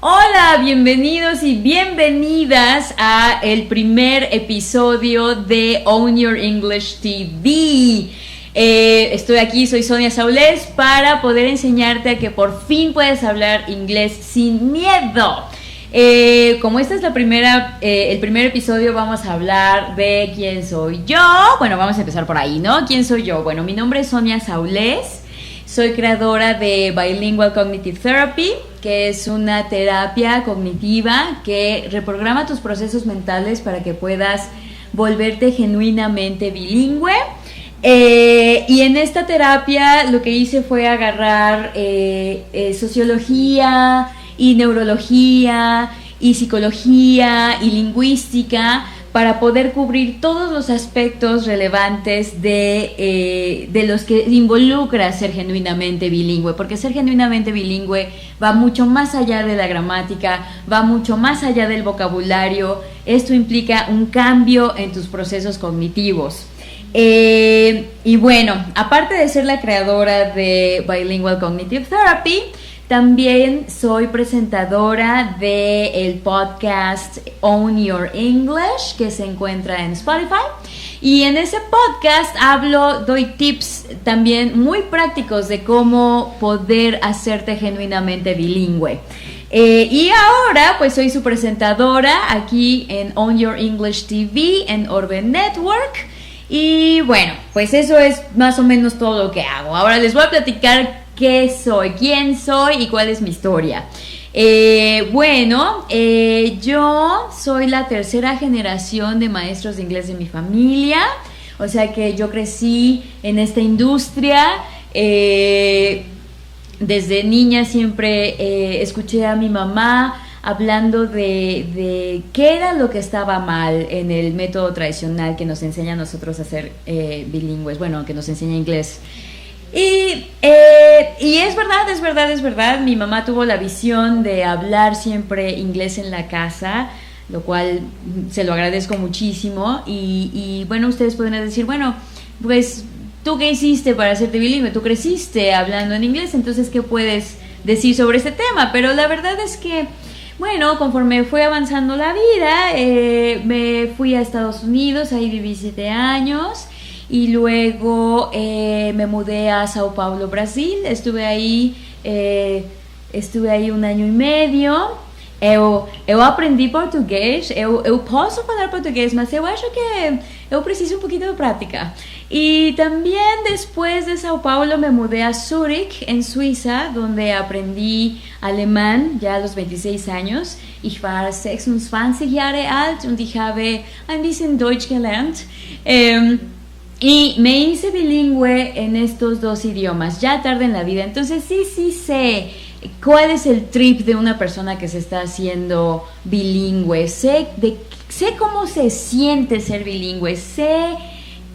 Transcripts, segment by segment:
Hola, bienvenidos y bienvenidas a el primer episodio de Own Your English TV. Estoy aquí, soy Sonia Saulés, para poder enseñarte a que por fin puedes hablar inglés sin miedo. Como esta es el primer episodio, vamos a hablar de quién soy yo. Bueno, vamos a empezar por ahí, ¿no? ¿Quién soy yo? Bueno, mi nombre es Sonia Saulés. Soy creadora de Bilingual Cognitive Therapy, que es una terapia cognitiva que reprograma tus procesos mentales para que puedas volverte genuinamente bilingüe. Y en esta terapia lo que hice fue agarrar sociología y neurología y psicología y lingüística para poder cubrir todos los aspectos relevantes de los que involucra ser genuinamente bilingüe, porque ser genuinamente bilingüe va mucho más allá de la gramática, va mucho más allá del vocabulario. Esto implica un cambio en tus procesos cognitivos. Y bueno, aparte de ser la creadora de Bilingual Cognitive Therapy, también soy presentadora del podcast Own Your English, que se encuentra en Spotify. Y en ese podcast doy tips también muy prácticos de cómo poder hacerte genuinamente bilingüe. Y ahora pues soy su presentadora aquí en Own Your English TV en Orbe Network. Y bueno, pues eso es más o menos todo lo que hago. Ahora les voy a platicar qué soy, quién soy y cuál es mi historia. Yo soy la tercera generación de maestros de inglés de mi familia. O sea que yo crecí en esta industria. Desde niña siempre escuché a mi mamá hablando de qué era lo que estaba mal en el método tradicional que nos enseña a nosotros a ser bilingües, bueno, que nos enseña inglés. Y es verdad, mi mamá tuvo la visión de hablar siempre inglés en la casa, lo cual se lo agradezco muchísimo. Y bueno, ustedes pueden decir, bueno, pues, ¿tú qué hiciste para hacerte bilingüe? Tú creciste hablando en inglés, entonces, ¿qué puedes decir sobre este tema? Pero la verdad es que, bueno, conforme fue avanzando la vida, me fui a Estados Unidos, ahí viví 7 años. Y luego me mudé a Sao Paulo, Brasil. Estuve ahí 1 año e medio. Eu aprendi português. Eu posso falar português, mas eu acho que eu preciso un poquito de práctica. Y también después de Sao Paulo me mudé a Zurich, en Suiza, donde aprendí alemán ya a los 26 años. Ich war 26 Jahre alt und ich habe ein bisschen Deutsch gelernt. Y me hice bilingüe en estos 2 idiomas, ya tarde en la vida. Entonces sí sé cuál es el trip de una persona que se está haciendo bilingüe. Sé cómo se siente ser bilingüe. Sé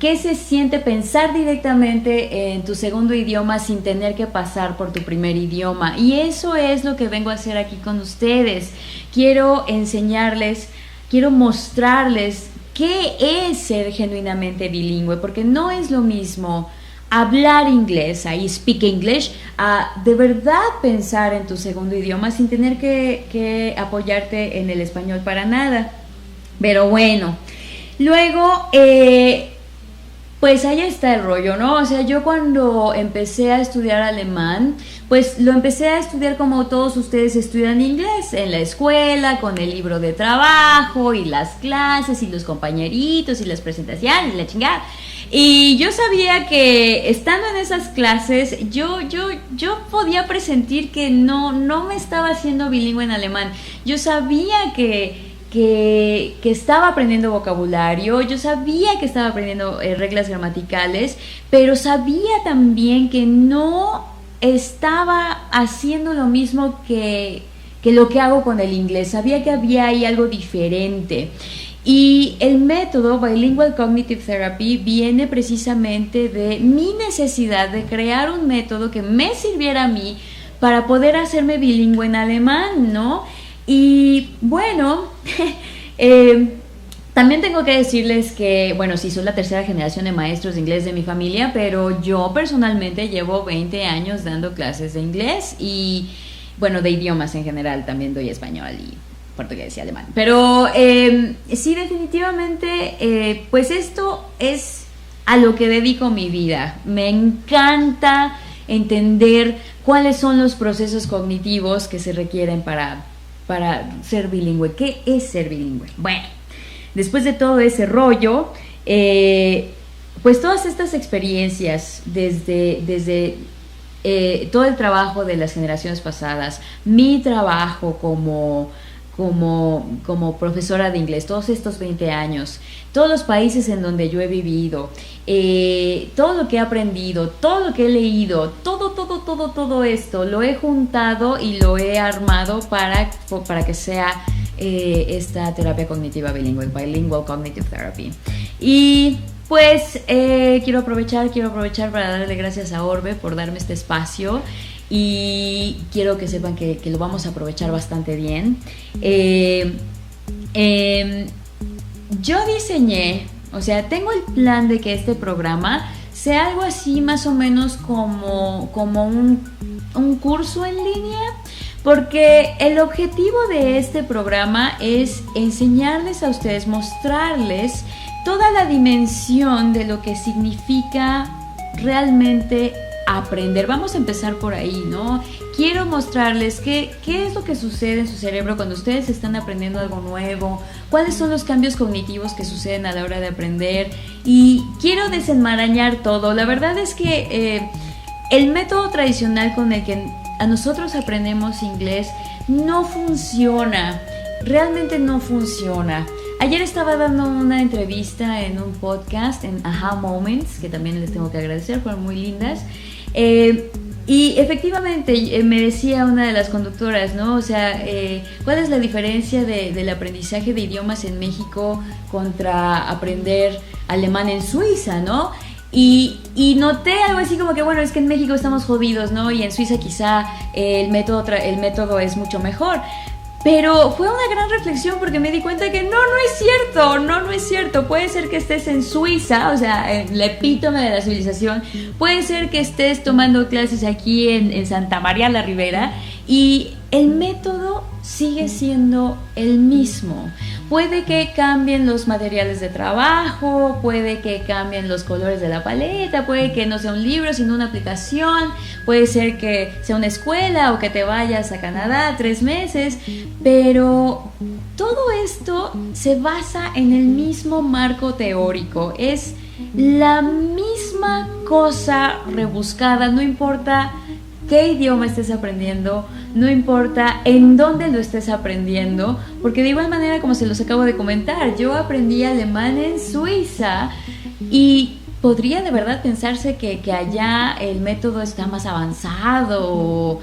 qué se siente pensar directamente en tu segundo idioma sin tener que pasar por tu primer idioma. Y eso es lo que vengo a hacer aquí con ustedes. Quiero enseñarles, quiero mostrarles ¿qué es ser genuinamente bilingüe? Porque no es lo mismo hablar inglés, ahí speak English, a de verdad pensar en tu segundo idioma sin tener que apoyarte en el español para nada. Pero bueno, luego, pues ahí está el rollo, ¿no? O sea, yo cuando empecé a estudiar alemán, pues lo empecé a estudiar como todos ustedes estudian inglés, en la escuela, con el libro de trabajo y las clases y los compañeritos y las presentaciones y la chingada. Y yo sabía que estando en esas clases, yo podía presentir que no me estaba haciendo bilingüe en alemán. Yo sabía que estaba aprendiendo vocabulario, yo sabía que estaba aprendiendo reglas gramaticales, pero sabía también que no estaba haciendo lo mismo que lo que hago con el inglés. Sabía que había ahí algo diferente. Y el método Bilingual Cognitive Therapy viene precisamente de mi necesidad de crear un método que me sirviera a mí para poder hacerme bilingüe en alemán, ¿no? Y bueno, eh, también tengo que decirles que, bueno, sí, soy la tercera generación de maestros de inglés de mi familia, pero yo personalmente llevo 20 años dando clases de inglés y, bueno, de idiomas en general, también doy español y portugués y alemán. Pero sí, definitivamente, pues esto es a lo que dedico mi vida. Me encanta entender cuáles son los procesos cognitivos que se requieren para ser bilingüe. ¿Qué es ser bilingüe? Bueno, después de todo ese rollo, pues todas estas experiencias desde todo el trabajo de las generaciones pasadas, mi trabajo como profesora de inglés, todos estos 20 años, todos los países en donde yo he vivido, todo lo que he aprendido, todo lo que he leído, todo esto lo he juntado y lo he armado para que sea esta terapia cognitiva bilingüe, Bilingual Cognitive Therapy. Y pues quiero aprovechar para darle gracias a Orbe por darme este espacio y quiero que sepan que lo vamos a aprovechar bastante bien. Yo diseñé, o sea, tengo el plan de que este programa sea algo así más o menos como un curso en línea, porque el objetivo de este programa es enseñarles a ustedes, mostrarles toda la dimensión de lo que significa realmente aprender. Vamos a empezar por ahí, ¿no? Quiero mostrarles qué es lo que sucede en su cerebro cuando ustedes están aprendiendo algo nuevo, cuáles son los cambios cognitivos que suceden a la hora de aprender, y quiero desenmarañar todo. La verdad es que el método tradicional con el que a nosotros aprendemos inglés no funciona, realmente no funciona. Ayer estaba dando una entrevista en un podcast, en Aha Moments, que también les tengo que agradecer, fueron muy lindas. Y efectivamente me decía una de las conductoras, ¿no? O sea, ¿cuál es la diferencia del aprendizaje de idiomas en México contra aprender alemán en Suiza, ¿no? Y noté algo así como que, bueno, es que en México estamos jodidos, ¿no? Y en Suiza quizá el método es mucho mejor. Pero fue una gran reflexión porque me di cuenta que no es cierto. Puede ser que estés en Suiza, o sea, el epítome de la civilización. Puede ser que estés tomando clases aquí en Santa María la Ribera y el método sigue siendo el mismo. Puede que cambien los materiales de trabajo, puede que cambien los colores de la paleta, puede que no sea un libro sino una aplicación, puede ser que sea una escuela o que te vayas a Canadá 3 meses, pero todo esto se basa en el mismo marco teórico, es la misma cosa rebuscada, no importa qué idioma estés aprendiendo, no importa en dónde lo estés aprendiendo, porque de igual manera, como se los acabo de comentar, yo aprendí alemán en Suiza y podría de verdad pensarse que allá el método está más avanzado,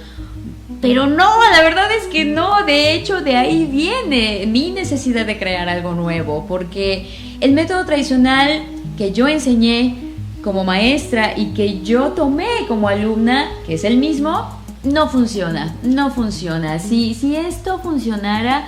pero no, la verdad es que no. De hecho, de ahí viene mi necesidad de crear algo nuevo, porque el método tradicional que yo enseñé como maestra y que yo tomé como alumna, que es el mismo, no funciona. Si esto funcionara,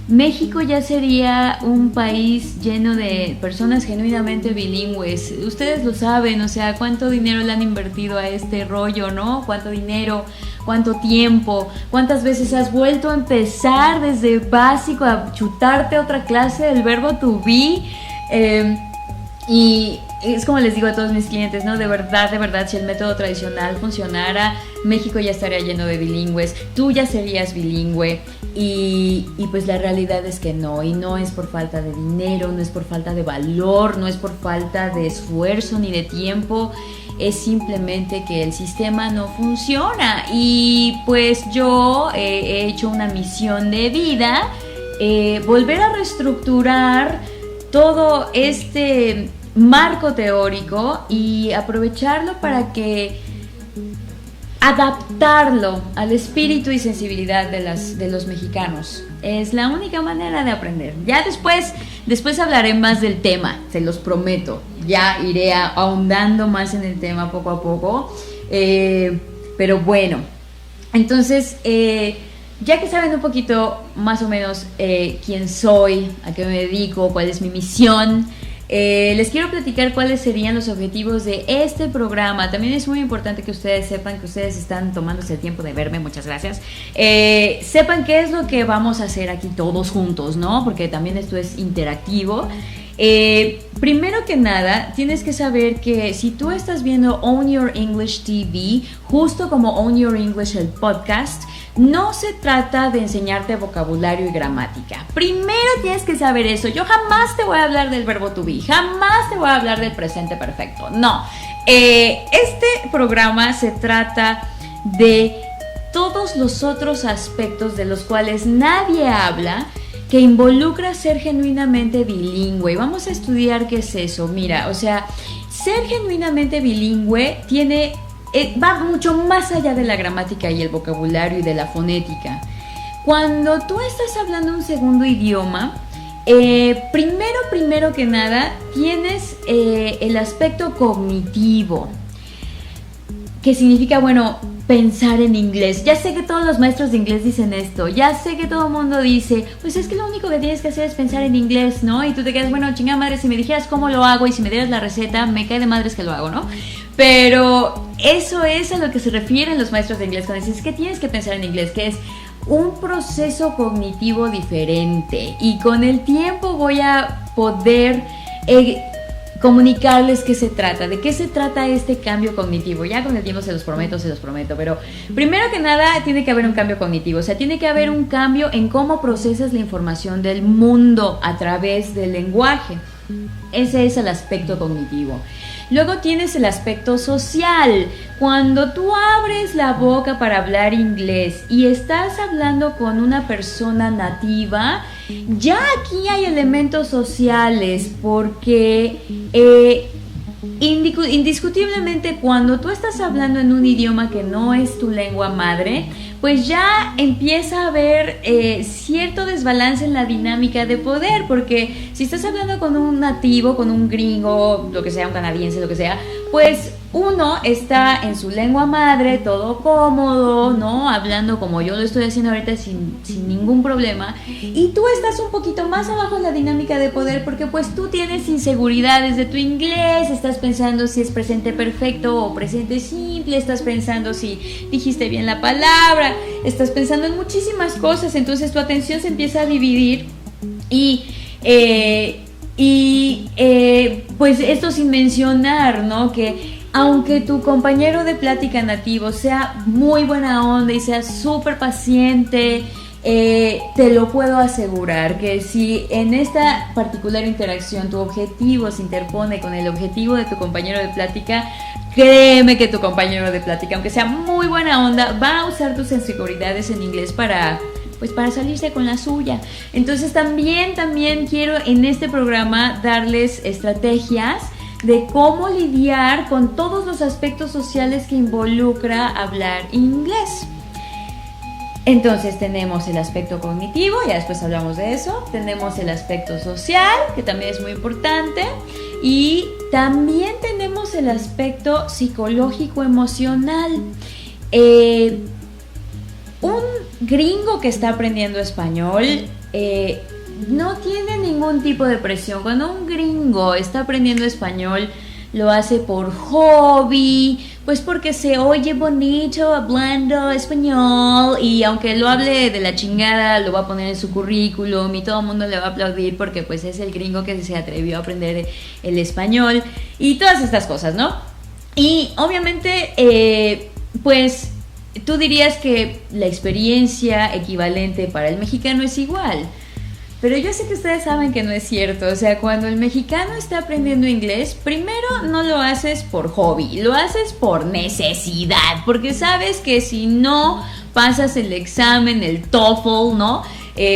México ya sería un país lleno de personas genuinamente bilingües. Ustedes lo saben, o sea, cuánto dinero le han invertido a este rollo, ¿no? Cuánto dinero, cuánto tiempo, cuántas veces has vuelto a empezar desde básico a chutarte otra clase del verbo to be. Y es como les digo a todos mis clientes, ¿no? De verdad, si el método tradicional funcionara, México ya estaría lleno de bilingües, tú ya serías bilingüe y pues la realidad es que no, y no es por falta de dinero, no es por falta de valor, no es por falta de esfuerzo ni de tiempo, es simplemente que el sistema no funciona. Y pues yo he hecho una misión de vida, volver a reestructurar todo este marco teórico y aprovecharlo para que adaptarlo al espíritu y sensibilidad de los mexicanos. Es la única manera de aprender. Ya después hablaré más del tema, se los prometo. Ya iré ahondando más en el tema poco a poco. Pero bueno, entonces ya que saben un poquito más o menos quién soy, a qué me dedico, cuál es mi misión, les quiero platicar cuáles serían los objetivos de este programa. También es muy importante que ustedes sepan que ustedes están tomándose el tiempo de verme, muchas gracias. Sepan qué es lo que vamos a hacer aquí todos juntos, ¿no? Porque también esto es interactivo. Primero que nada, tienes que saber que si tú estás viendo Own Your English TV, justo como Own Your English el podcast, no se trata de enseñarte vocabulario y gramática. Primero tienes que saber eso. Yo jamás te voy a hablar del verbo to be, jamás te voy a hablar del presente perfecto. No, este programa se trata de todos los otros aspectos de los cuales nadie habla, que involucra ser genuinamente bilingüe. Y vamos a estudiar qué es eso. Mira, o sea, ser genuinamente bilingüe va mucho más allá de la gramática y el vocabulario y de la fonética. Cuando tú estás hablando un segundo idioma, primero que nada, tienes el aspecto cognitivo, que significa, bueno, pensar en inglés. Ya sé que todos los maestros de inglés dicen esto, ya sé que todo el mundo dice, pues es que lo único que tienes que hacer es pensar en inglés, ¿no? Y tú te quedas, bueno, chingada madre, si me dijeras cómo lo hago y si me dieras la receta, me cae de madres que lo hago, ¿no? Pero eso es a lo que se refieren los maestros de inglés cuando dicen, es que tienes que pensar en inglés, que es un proceso cognitivo diferente. Y con el tiempo voy a poder comunicarles qué se trata, de qué se trata este cambio cognitivo. Ya con el tiempo se los prometo, pero primero que nada tiene que haber un cambio cognitivo, o sea, tiene que haber un cambio en cómo procesas la información del mundo a través del lenguaje. Ese es el aspecto cognitivo. Luego tienes el aspecto social. Cuando tú abres la boca para hablar inglés y estás hablando con una persona nativa, ya aquí hay elementos sociales, porque indiscutiblemente cuando tú estás hablando en un idioma que no es tu lengua madre, pues ya empieza a haber cierto desbalance en la dinámica de poder, porque si estás hablando con un nativo, con un gringo, lo que sea, un canadiense, lo que sea, pues uno está en su lengua madre, todo cómodo, ¿no? Hablando como yo lo estoy haciendo ahorita sin ningún problema, y tú estás un poquito más abajo en la dinámica de poder porque pues tú tienes inseguridades de tu inglés, estás pensando si es presente perfecto o presente simple, estás pensando si dijiste bien la palabra, estás pensando en muchísimas cosas, entonces tu atención se empieza a dividir y pues esto sin mencionar, ¿no? Que aunque tu compañero de plática nativo sea muy buena onda y sea súper paciente, te lo puedo asegurar que si en esta particular interacción tu objetivo se interpone con el objetivo de tu compañero de plática, créeme que tu compañero de plática, aunque sea muy buena onda, va a usar tus inseguridades en inglés para salirse con la suya. Entonces también quiero en este programa darles estrategias de cómo lidiar con todos los aspectos sociales que involucra hablar inglés. Entonces tenemos el aspecto cognitivo, ya después hablamos de eso. Tenemos el aspecto social, que también es muy importante. Y también tenemos el aspecto psicológico-emocional. Un gringo que está aprendiendo español no tiene ningún tipo de presión. Cuando un gringo está aprendiendo español, lo hace por hobby, pues porque se oye bonito hablando español, y aunque lo hable de la chingada, lo va a poner en su currículum y todo el mundo le va a aplaudir porque pues es el gringo que se atrevió a aprender el español y todas estas cosas, ¿no? Y obviamente pues tú dirías que la experiencia equivalente para el mexicano es igual. Pero yo sé que ustedes saben que no es cierto. O sea, cuando el mexicano está aprendiendo inglés, primero no lo haces por hobby, lo haces por necesidad, porque sabes que si no pasas el examen, el TOEFL, ¿no?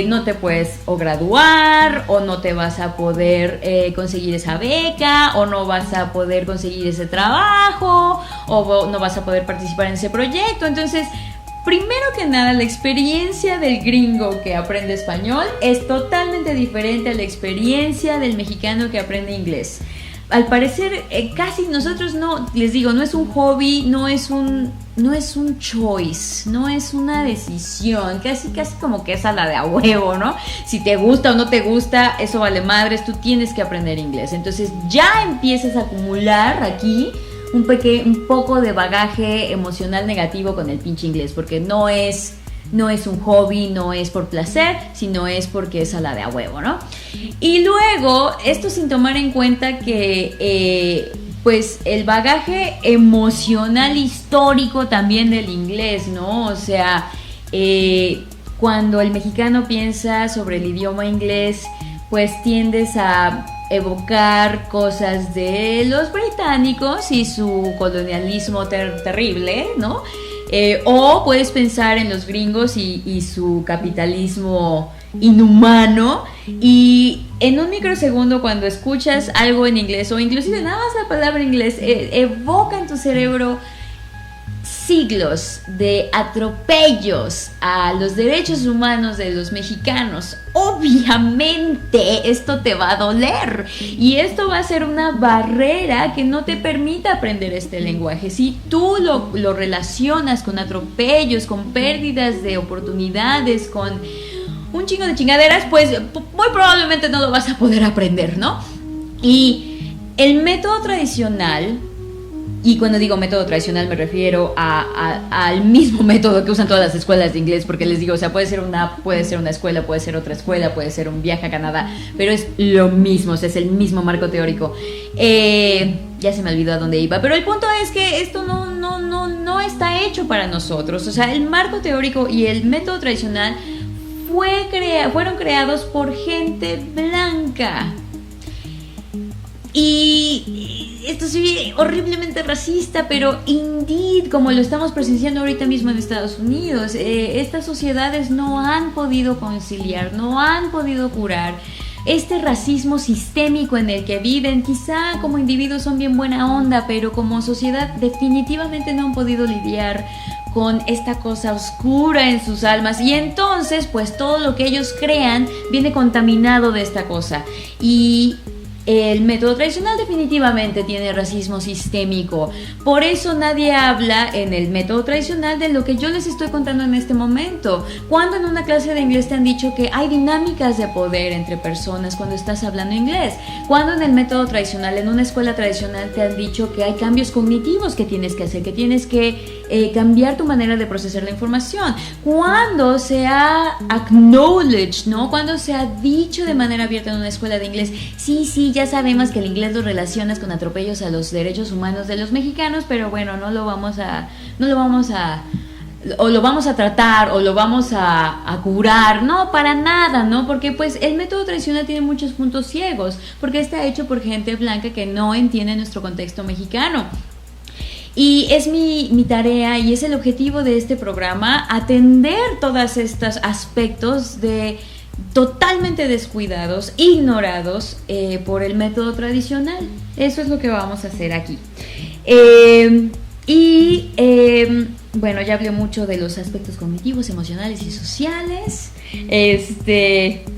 No te puedes o graduar, o no te vas a poder conseguir esa beca, o no vas a poder conseguir ese trabajo, o no vas a poder participar en ese proyecto. Entonces, primero que nada, la experiencia del gringo que aprende español es totalmente diferente a la experiencia del mexicano que aprende inglés. al parecer casi nosotros no, les digo, no es un hobby, no es un choice, no es una decisión, casi como que es a la de a huevo, ¿no? Si te gusta o no te gusta, eso vale madres, tú tienes que aprender inglés. Entonces ya empiezas a acumular aquí un poco de bagaje emocional negativo con el pinche inglés, porque no es un hobby, no es por placer, sino es porque es a la de a huevo, ¿no? Y luego, esto sin tomar en cuenta que pues el bagaje emocional histórico también del inglés, ¿no? O sea, cuando el mexicano piensa sobre el idioma inglés, pues tiendes a evocar cosas de los británicos y su colonialismo terrible, ¿no? O puedes pensar en los gringos y su capitalismo inhumano, y en un microsegundo cuando escuchas algo en inglés o inclusive nada más la palabra inglés evoca en tu cerebro siglos de atropellos a los derechos humanos de los mexicanos. Obviamente esto te va a doler y esto va a ser una barrera que no te permita aprender este lenguaje. Si tú lo relacionas con atropellos, con pérdidas de oportunidades, con un chingo de chingaderas, pues muy probablemente no lo vas a poder aprender, ¿no? Y el método tradicional, y cuando digo método tradicional me refiero al mismo método que usan todas las escuelas de inglés, porque les digo, o sea, puede ser una escuela, puede ser otra escuela, puede ser un viaje a Canadá, pero es lo mismo, o sea, es el mismo marco teórico. Ya se me olvidó a dónde iba, pero el punto es que esto no está hecho para nosotros. O sea, el marco teórico y el método tradicional fueron creados por gente blanca. Y esto sí, horriblemente racista, pero indeed, como lo estamos presenciando ahorita mismo en Estados Unidos, estas sociedades no han podido conciliar, no han podido curar este racismo sistémico en el que viven. Quizá como individuos son bien buena onda, pero como sociedad definitivamente no han podido lidiar con esta cosa oscura en sus almas, y entonces pues todo lo que ellos crean viene contaminado de esta cosa. Y el método tradicional definitivamente tiene racismo sistémico. Por eso nadie habla en el método tradicional de lo que yo les estoy contando en este momento. Cuando en una clase de inglés te han dicho que hay dinámicas de poder entre personas cuando estás hablando inglés. Cuando en el método tradicional, en una escuela tradicional, te han dicho que hay cambios cognitivos que tienes que hacer, que tienes que cambiar tu manera de procesar la información. Cuando se ha acknowledged, ¿no? Cuando se ha dicho de manera abierta en una escuela de inglés, sí, ya sabemos que el inglés lo relacionas con atropellos a los derechos humanos de los mexicanos, pero bueno, o lo vamos a tratar o lo vamos a curar. No, para nada, ¿no? Porque pues el método tradicional tiene muchos puntos ciegos, porque está hecho por gente blanca que no entiende nuestro contexto mexicano. Y es mi tarea y es el objetivo de este programa, atender todos estos aspectos totalmente descuidados, ignorados por el método tradicional. Eso es lo que vamos a hacer aquí. Bueno, ya hablé mucho de los aspectos cognitivos, emocionales y sociales.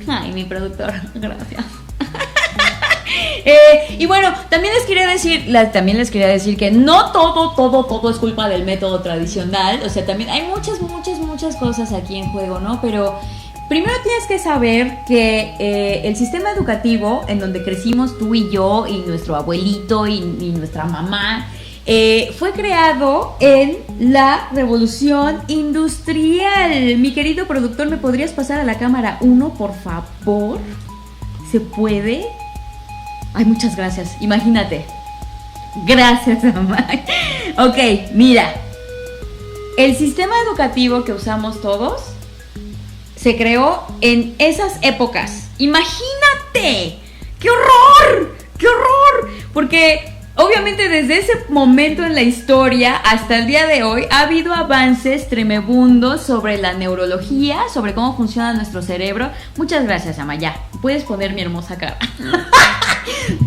Ay, mi productor, gracias. Y bueno, también les quería decir que no todo es culpa del método tradicional. O sea, también hay muchas cosas aquí en juego, ¿no? Pero primero tienes que saber que el sistema educativo en donde crecimos tú y yo y nuestro abuelito y nuestra mamá fue creado en la Revolución Industrial. Mi querido productor, ¿me podrías pasar a la cámara 1, por favor? ¿Se puede? Ay, muchas gracias. Imagínate. Gracias, mamá. Ok, mira. El sistema educativo que usamos todos se creó en esas épocas. ¡Imagínate! ¡Qué horror! ¡Qué horror! Porque obviamente desde ese momento en la historia hasta el día de hoy ha habido avances tremebundos sobre la neurología, sobre cómo funciona nuestro cerebro. Muchas gracias, Amaya. Puedes poner mi hermosa cara.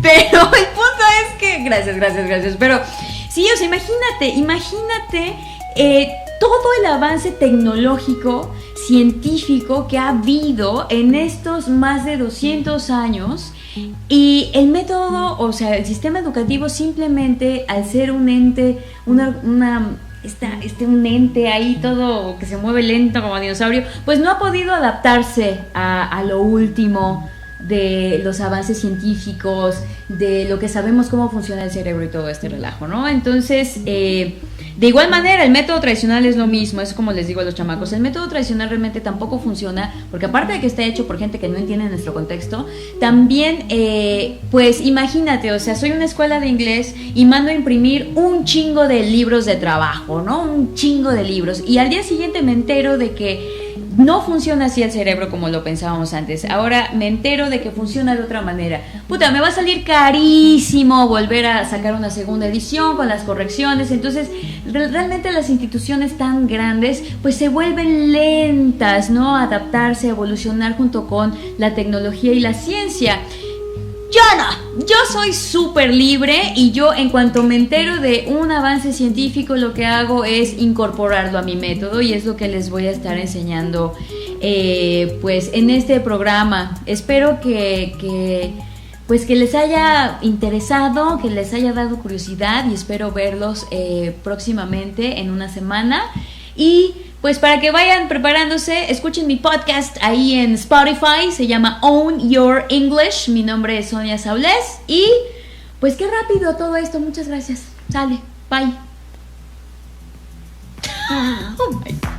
Pero el punto es que... Gracias. Pero sí, o sea, imagínate todo el avance tecnológico, científico que ha habido en estos más de 200 años Y el método, o sea, el sistema educativo simplemente al ser un ente, un ente ahí todo que se mueve lento como dinosaurio, pues no ha podido adaptarse a lo último de los avances científicos, de lo que sabemos cómo funciona el cerebro y todo este relajo, ¿no? Entonces, de igual manera, el método tradicional es lo mismo, es como les digo a los chamacos, el método tradicional realmente tampoco funciona, porque aparte de que está hecho por gente que no entiende nuestro contexto, también, pues imagínate, o sea, soy una escuela de inglés y mando a imprimir un chingo de libros de trabajo, ¿no? Un chingo de libros, y al día siguiente me entero de que no funciona así el cerebro como lo pensábamos antes. Ahora me entero de que funciona de otra manera. Puta, me va a salir carísimo volver a sacar una segunda edición con las correcciones. Entonces, realmente las instituciones tan grandes pues se vuelven lentas, ¿no? A adaptarse, a evolucionar junto con la tecnología y la ciencia. Yo no, yo soy súper libre y yo en cuanto me entero de un avance científico lo que hago es incorporarlo a mi método y es lo que les voy a estar enseñando pues en este programa. Espero que les haya interesado, que les haya dado curiosidad y espero verlos próximamente en una semana. Y pues para que vayan preparándose, escuchen mi podcast ahí en Spotify, se llama Own Your English, mi nombre es Sonia Saulés y pues qué rápido todo esto, muchas gracias, sale, bye. Oh my God.